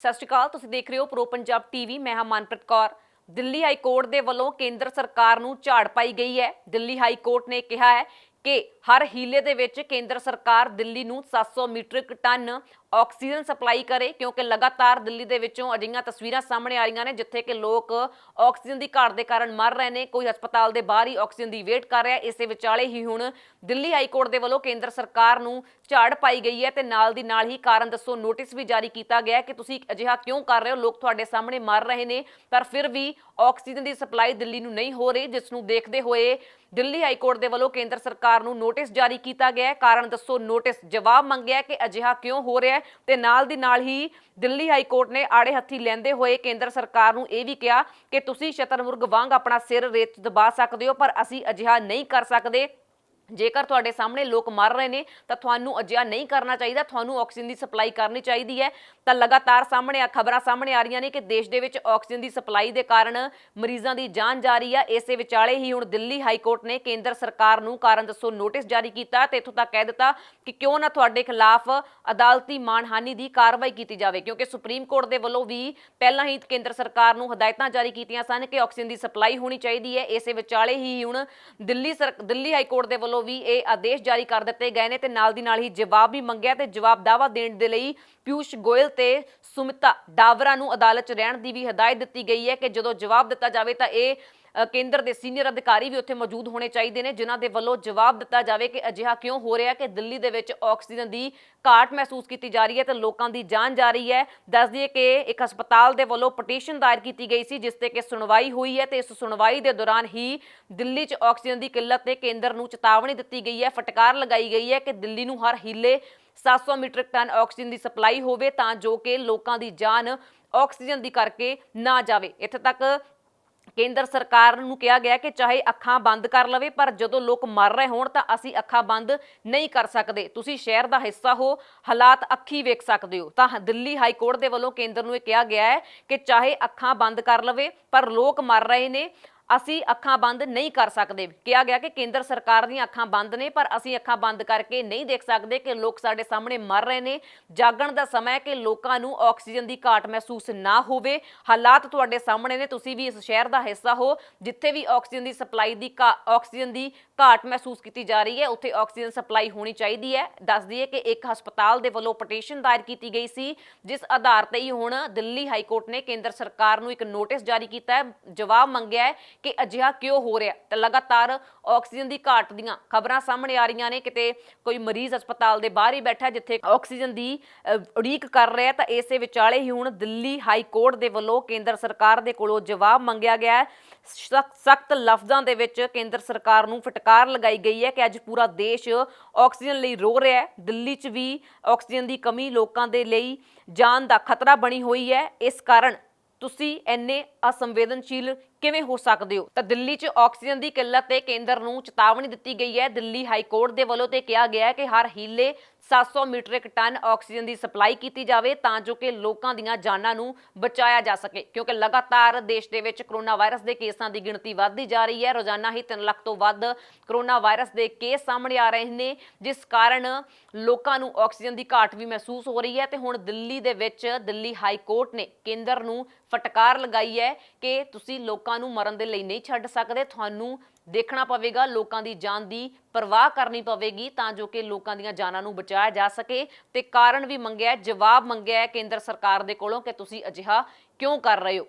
ਸਤਿ ਸ਼੍ਰੀ ਅਕਾਲ। ਤੁਸੀਂ ਦੇਖ ਰਹੇ ਹੋ ਪ੍ਰੋ ਪੰਜਾਬ ਟੀਵੀ। ਮੈਂ ਹਾਂ ਮਨਪ੍ਰੀਤ ਕੌਰ। ਦਿੱਲੀ ਹਾਈ ਕੋਰਟ ਦੇ ਵੱਲੋਂ ਕੇਂਦਰ ਸਰਕਾਰ ਨੂੰ ਝਾੜ ਪਾਈ ਗਈ ਹੈ। ਦਿੱਲੀ ਹਾਈ ਕੋਰਟ ਨੇ ਕਿਹਾ ਹੈ ਕਿ ਹਰ ਹੀਲੇ ਦੇ ਵਿੱਚ ਕੇਂਦਰ ਸਰਕਾਰ ਦਿੱਲੀ ਨੂੰ 700 ਮੀਟ੍ਰਿਕ ਟਨ ਆਕਸੀਜਨ ਸਪਲਾਈ करे, क्योंकि लगातार दिल्ली ਦੇ ਵਿੱਚੋਂ ਅਜਿਹੀਆਂ ਤਸਵੀਰਾਂ ਸਾਹਮਣੇ ਆ ਰਹੀਆਂ ਨੇ ਜਿੱਥੇ ਕਿ ਲੋਕ ਆਕਸੀਜਨ ਦੀ ਘਾਟ ਦੇ ਕਾਰਨ ਮਰ ਰਹੇ ਨੇ। ਕੋਈ ਹਸਪਤਾਲ ਦੇ ਬਾਹਰ ਹੀ ਆਕਸੀਜਨ ਦੀ ਵੇਟ ਕਰ ਰਿਹਾ। ਇਸੇ ਵਿਚਾਲੇ ਹੀ ਹੁਣ ਦਿੱਲੀ ਹਾਈ ਕੋਰਟ ਦੇ ਵੱਲੋਂ ਕੇਂਦਰ ਸਰਕਾਰ ਨੂੰ ਝਾੜ ਪਾਈ ਗਈ ਹੈ ਤੇ ਨਾਲ ਦੀ ਨਾਲ ਹੀ ਕਾਰਨ ਦੱਸੋ ਨੋਟਿਸ ਵੀ ਜਾਰੀ ਕੀਤਾ ਗਿਆ ਕਿ ਤੁਸੀਂ ਅਜਿਹਾ ਕਿਉਂ ਕਰ ਰਹੇ ਹੋ। ਲੋਕ ਤੁਹਾਡੇ ਸਾਹਮਣੇ ਮਰ ਰਹੇ ਨੇ ਪਰ ਫਿਰ ਵੀ ਆਕਸੀਜਨ ਦੀ ਸਪਲਾਈ ਦਿੱਲੀ ਨੂੰ ਨਹੀਂ ਹੋ ਰਹੀ, ਜਿਸ ਨੂੰ ਦੇਖਦੇ ਹੋਏ ਦਿੱਲੀ ਹਾਈ ਕੋਰਟ ਦੇ ਵੱਲੋਂ ਕੇਂਦਰ ਸਰਕਾਰ ਨੂੰ ਨੋਟਿਸ ਜਾਰੀ ਕੀਤਾ ਗਿਆ ਹੈ। ਕਾਰਨ ਦੱਸੋ ਨੋਟਿਸ ਜਵਾਬ ਮੰਗਿਆ ਕਿ ਅਜਿਹਾ ਕਿਉਂ ਹੋ ਰਿਹਾ ਤੇ ਨਾਲ ਦੀ ਨਾਲ ਹੀ ਦਿੱਲੀ ਹਾਈ ਕੋਰਟ ਨੇ ਆੜੇ ਹੱਥੀ ਲੈਂਦੇ ਹੋਏ ਕੇਂਦਰ ਸਰਕਾਰ ਨੂੰ ਇਹ ਵੀ ਕਿਹਾ ਕਿ ਤੁਸੀਂ ਸ਼ਤਰਮੁਰਗ ਵਾਂਗ ਆਪਣਾ ਸਿਰ ਰੇਤ 'ਚ ਦਬਾ ਸਕਦੇ ਹੋ ਪਰ ਅਸੀਂ ਅਜਿਹਾ ਨਹੀਂ ਕਰ ਸਕਦੇ। ਜੇਕਰ ਤੁਹਾਡੇ ਸਾਹਮਣੇ ਲੋਕ ਮਰ ਰਹੇ ਨੇ ਤਾਂ ਤੁਹਾਨੂੰ ਅਜਿਹਾ ਨਹੀਂ ਕਰਨਾ ਚਾਹੀਦਾ, ਤੁਹਾਨੂੰ ਆਕਸੀਜਨ ਦੀ ਸਪਲਾਈ ਕਰਨੀ ਚਾਹੀਦੀ ਹੈ। ਤਾਂ ਲਗਾਤਾਰ ਖਬਰਾਂ ਸਾਹਮਣੇ ਆ ਰਹੀਆਂ ਨੇ ਕਿ ਦੇਸ਼ ਦੇ ਵਿੱਚ ਆਕਸੀਜਨ ਦੀ ਸਪਲਾਈ ਦੇ ਕਾਰਨ ਮਰੀਜ਼ਾਂ ਦੀ ਜਾਨ ਜਾ ਰਹੀ ਹੈ। ਇਸੇ ਵਿਚਾਲੇ ਹੀ ਹੁਣ ਦਿੱਲੀ ਹਾਈ ਕੋਰਟ ਨੇ ਕੇਂਦਰ ਸਰਕਾਰ ਨੂੰ ਕਾਰਨ ਦੱਸੋ ਨੋਟਿਸ ਜਾਰੀ ਕੀਤਾ ਤੇ ਇੱਥੋਂ ਤੱਕ ਕਹਿ ਦਿੱਤਾ ਕਿ ਕਿਉਂ ਨਾ ਤੁਹਾਡੇ ਖਿਲਾਫ ਅਦਾਲਤੀ ਮਾਣਹਾਨੀ ਦੀ ਕਾਰਵਾਈ ਕੀਤੀ ਜਾਵੇ, ਕਿਉਂਕਿ ਸੁਪਰੀਮ ਕੋਰਟ ਦੇ ਵੱਲੋਂ ਵੀ ਪਹਿਲਾਂ ਹੀ ਕੇਂਦਰ ਸਰਕਾਰ ਨੂੰ ਹਦਾਇਤਾਂ ਜਾਰੀ ਕੀਤੀਆਂ ਸਨ ਕਿ ਆਕਸੀਜਨ ਦੀ ਸਪਲਾਈ ਹੋਣੀ ਚਾਹੀਦੀ ਹੈ। ਇਸੇ ਵਿਚਾਲੇ ਹੀ ਹੁਣ ਦਿੱਲੀ ਹਾਈ ਕੋਰਟ ਦੇ ਵੱਲੋਂ ਵੀ ਇਹ ਆਦੇਸ਼ ਜਾਰੀ ਕਰ ਦਿੱਤੇ ਗਏ ਨੇ ਤੇ ਨਾਲ ਦੀ ਨਾਲ ਹੀ ਜਵਾਬ ਵੀ ਮੰਗਿਆ ਤੇ ਜਵਾਬ ਦਾਵਾ ਦੇਣ ਦੇ ਲਈ ਪਿਊਸ਼ ਗੋਇਲ ਤੇ ਸੁਮਿਤਾ ਡਾਵਰਾ ਨੂੰ ਅਦਾਲਤ 'ਚ ਰਹਿਣ ਦੀ ਵੀ ਹਦਾਇਤ ਦਿੱਤੀ ਗਈ ਹੈ ਕਿ ਜਦੋਂ ਜਵਾਬ ਦਿੱਤਾ ਜਾਵੇ ਤਾਂ ਇਹ ਕੇਂਦਰ ਦੇ ਸੀਨੀਅਰ ਅਧਿਕਾਰੀ ਵੀ ਉੱਥੇ ਮੌਜੂਦ ਹੋਣੇ ਚਾਹੀਦੇ ਨੇ ਜਿਨ੍ਹਾਂ ਦੇ ਵੱਲੋਂ ਜਵਾਬ ਦਿੱਤਾ ਜਾਵੇ ਕਿ ਅਜਿਹਾ ਕਿਉਂ ਹੋ ਰਿਹਾ ਕਿ ਦਿੱਲੀ ਦੇ ਵਿੱਚ ਆਕਸੀਜਨ ਦੀ ਘਾਟ ਮਹਿਸੂਸ ਕੀਤੀ ਜਾ ਰਹੀ ਹੈ ਤੇ ਲੋਕਾਂ ਦੀ ਜਾਨ ਜਾ ਰਹੀ ਹੈ। ਦੱਸ ਦਈਏ ਕਿ ਇੱਕ ਹਸਪਤਾਲ ਦੇ ਵੱਲੋਂ ਪਟੀਸ਼ਨ ਦਾਇਰ ਕੀਤੀ ਗਈ ਸੀ ਜਿਸ ਤੇ ਕਿ ਸੁਣਵਾਈ ਹੋਈ ਹੈ ਤੇ ਇਸ ਸੁਣਵਾਈ ਦੇ ਦੌਰਾਨ ਹੀ ਦਿੱਲੀ 'ਚ ਆਕਸੀਜਨ ਦੀ ਕਿੱਲਤ ਤੇ ਕੇਂਦਰ ਨੂੰ ਚੇਤਾਵਨੀ ਦਿੱਤੀ ਗਈ ਹੈ, ਫਟਕਾਰ ਲਗਾਈ ਗਈ ਹੈ ਕਿ ਦਿੱਲੀ ਨੂੰ ਹਰ ਹੀਲੇ 700 ਮੀਟ੍ਰਿਕ ਟਨ ਆਕਸੀਜਨ ਦੀ ਸਪਲਾਈ ਹੋਵੇ ਤਾਂ ਜੋ ਕਿ ਲੋਕਾਂ ਦੀ ਜਾਨ ਆਕਸੀਜਨ ਦੀ ਕਰਕੇ ਨਾ ਜਾਵੇ। ਇੱਥੇ ਤੱਕ ਕੇਂਦਰ ਸਰਕਾਰ ਨੂੰ ਕਿਹਾ ਗਿਆ ਕਿ ਚਾਹੇ ਅੱਖਾਂ ਬੰਦ ਕਰ ਲਵੇ ਪਰ ਜਦੋਂ ਲੋਕ ਮਰ ਰਹੇ ਹੋਣ ਤਾਂ ਅਸੀਂ ਅੱਖਾਂ ਬੰਦ ਨਹੀਂ ਕਰ ਸਕਦੇ। ਤੁਸੀਂ ਸ਼ਹਿਰ ਦਾ ਹਿੱਸਾ ਹੋ, ਹਾਲਾਤ ਅੱਖੀ ਵੇਖ ਸਕਦੇ ਹੋ। ਤਾਂ ਦਿੱਲੀ ਹਾਈ ਕੋਰਟ ਦੇ ਵੱਲੋਂ ਕੇਂਦਰ ਨੂੰ ਇਹ ਕਿਹਾ ਗਿਆ ਹੈ ਕਿ ਚਾਹੇ ਅੱਖਾਂ ਬੰਦ ਕਰ ਲਵੇ ਪਰ ਲੋਕ ਮਰ ਰਹੇ ਨੇ, ਅਸੀਂ ਅੱਖਾਂ ਬੰਦ ਨਹੀਂ ਕਰ ਸਕਦੇ। ਕਿਹਾ ਗਿਆ ਕਿ ਕੇਂਦਰ ਸਰਕਾਰ ਦੀਆਂ ਅੱਖਾਂ ਬੰਦ ਨੇ ਪਰ ਅਸੀਂ ਅੱਖਾਂ ਬੰਦ ਕਰਕੇ ਨਹੀਂ ਦੇਖ ਸਕਦੇ ਕਿ ਲੋਕ ਸਾਡੇ ਸਾਹਮਣੇ ਮਰ ਰਹੇ ਨੇ। ਜਾਗਣ ਦਾ ਸਮਾਂ ਹੈ ਕਿ ਲੋਕਾਂ ਨੂੰ ਆਕਸੀਜਨ ਦੀ ਘਾਟ ਮਹਿਸੂਸ ਨਾ ਹੋਵੇ। ਹਾਲਾਤ ਤੁਹਾਡੇ ਸਾਹਮਣੇ ਨੇ, ਤੁਸੀਂ ਵੀ ਇਸ ਸ਼ਹਿਰ ਦਾ ਹਿੱਸਾ ਹੋ ਜਿੱਥੇ ਵੀ ਆਕਸੀਜਨ ਦੀ ਸਪਲਾਈ ਦੀ ਆਕਸੀਜਨ ਦੀ ਘਾਟ ਮਹਿਸੂਸ ਕੀਤੀ ਜਾ ਰਹੀ ਹੈ ਉੱਥੇ ਆਕਸੀਜਨ ਸਪਲਾਈ ਹੋਣੀ ਚਾਹੀਦੀ ਹੈ। ਦੱਸ ਦਈਏ ਕਿ ਇੱਕ ਹਸਪਤਾਲ ਦੇ ਵੱਲੋਂ ਪਟੀਸ਼ਨ ਦਾਇਰ ਕੀਤੀ ਗਈ ਸੀ ਜਿਸ ਆਧਾਰ ਤੇ ਹੀ ਹੁਣ ਦਿੱਲੀ ਹਾਈ ਕੋਰਟ ਨੇ ਕੇਂਦਰ ਸਰਕਾਰ ਨੂੰ ਇੱਕ ਨੋਟਿਸ ਜਾਰੀ ਕੀਤਾ ਹੈ, ਜਵਾਬ ਮੰਗਿਆ ਹੈ ਕਿ ਅਜਿਹਾ ਕਿਉਂ ਹੋ ਰਿਹਾ। ਤੇ ਲਗਾਤਾਰ ਆਕਸੀਜਨ ਦੀ ਘਾਟ ਦੀਆਂ ਖਬਰਾਂ ਸਾਹਮਣੇ ਆ ਰਹੀਆਂ ਨੇ, ਕਿਤੇ ਕੋਈ ਮਰੀਜ਼ ਹਸਪਤਾਲ ਦੇ ਬਾਹਰ ਹੀ ਬੈਠਾ ਜਿੱਥੇ ਆਕਸੀਜਨ ਦੀ ਉਡੀਕ ਕਰ ਰਿਹਾ। ਤਾਂ ਇਸੇ ਵਿਚਾਲੇ ਹੀ ਹੁਣ ਦਿੱਲੀ ਹਾਈ ਕੋਰਟ ਦੇ ਵੱਲੋਂ ਕੇਂਦਰ ਸਰਕਾਰ ਦੇ ਕੋਲੋਂ ਜਵਾਬ ਮੰਗਿਆ ਗਿਆ ਹੈ। ਸਖਤ ਲਫ਼ਜ਼ਾਂ ਦੇ ਵਿੱਚ ਕੇਂਦਰ ਸਰਕਾਰ ਨੂੰ ਫਟਕਾਰ ਲਗਾਈ ਗਈ ਹੈ ਕਿ ਅੱਜ ਪੂਰਾ ਦੇਸ਼ ਆਕਸੀਜਨ ਲਈ ਰੋ ਰਿਹਾ ਹੈ। ਦਿੱਲੀ 'ਚ ਵੀ ਆਕਸੀਜਨ ਦੀ ਕਮੀ ਲੋਕਾਂ ਦੇ ਲਈ ਜਾਨ ਦਾ ਖਤਰਾ ਬਣੀ ਹੋਈ ਹੈ। ਇਸ ਕਾਰਨ ਤੁਸੀਂ ਇੰਨੇ ਅਸੰਵੇਦਨਸ਼ੀਲ ਕਿਵੇਂ ਹੋ ਸਕਦੇ ਹੋ। ਤਾਂ ਦਿੱਲੀ 'ਚ ਆਕਸੀਜਨ ਦੀ ਕਿੱਲਤ ਤੇ ਕੇਂਦਰ ਨੂੰ ਚੇਤਾਵਨੀ ਦਿੱਤੀ ਗਈ ਹੈ ਦਿੱਲੀ ਹਾਈ ਕੋਰਟ ਦੇ ਵੱਲੋਂ ਤੇ ਕਿਹਾ ਗਿਆ ਹੈ ਕਿ ਹਰ ਹੀਲੇ 700 ਮੀਟ੍ਰਿਕ ਟਨ ਆਕਸੀਜਨ ਦੀ ਸਪਲਾਈ ਕੀਤੀ ਜਾਵੇ ਤਾਂ ਜੋ ਕਿ ਲੋਕਾਂ ਦੀਆਂ ਜਾਨਾਂ ਨੂੰ ਬਚਾਇਆ ਜਾ ਸਕੇ, ਕਿਉਂਕਿ ਲਗਾਤਾਰ ਦੇਸ਼ ਦੇ ਵਿੱਚ ਕਰੋਨਾ ਵਾਇਰਸ ਦੇ ਕੇਸਾਂ ਦੀ ਗਿਣਤੀ ਵੱਧਦੀ ਜਾ ਰਹੀ ਹੈ। ਰੋਜ਼ਾਨਾ ਹੀ 3 ਲੱਖ ਤੋਂ ਵੱਧ ਕਰੋਨਾ ਵਾਇਰਸ ਦੇ ਕੇਸ ਸਾਹਮਣੇ ਆ ਰਹੇ ਨੇ ਜਿਸ ਕਾਰਨ ਲੋਕਾਂ ਨੂੰ ਆਕਸੀਜਨ ਦੀ ਘਾਟ ਵੀ ਮਹਿਸੂਸ ਹੋ ਰਹੀ ਹੈ। ਤੇ ਹੁਣ ਦਿੱਲੀ ਦੇ ਵਿੱਚ ਦਿੱਲੀ ਹਾਈ ਕੋਰਟ ਨੇ ਕੇਂਦਰ ਨੂੰ ਫਟਕਾਰ ਲਗਾਈ ਹੈ ਕਿ ਤੁਸੀਂ ਲੋਕਾਂ ਨੂੰ ਮਰਨ ਦੇ ਲਈ ਨਹੀਂ ਛੱਡ ਸਕਦੇ, ਤੁਹਾਨੂੰ ਦੇਖਣਾ ਪਵੇਗਾ, ਲੋਕਾਂ ਦੀ ਜਾਨ ਦੀ ਪਰਵਾਹ ਕਰਨੀ ਪਵੇਗੀ ਤਾਂ ਜੋ ਕਿ ਲੋਕਾਂ ਦੀਆਂ ਜਾਨਾਂ ਨੂੰ ਬਚਾਇਆ ਜਾ ਸਕੇ। ਤੇ ਕਾਰਨ ਵੀ ਮੰਗਿਆ, ਜਵਾਬ ਮੰਗਿਆ ਹੈ ਕੇਂਦਰ ਸਰਕਾਰ ਦੇ ਕੋਲੋਂ ਕਿ ਤੁਸੀਂ ਅਜਿਹਾ ਕਿਉਂ ਕਰ ਰਹੇ ਹੋ।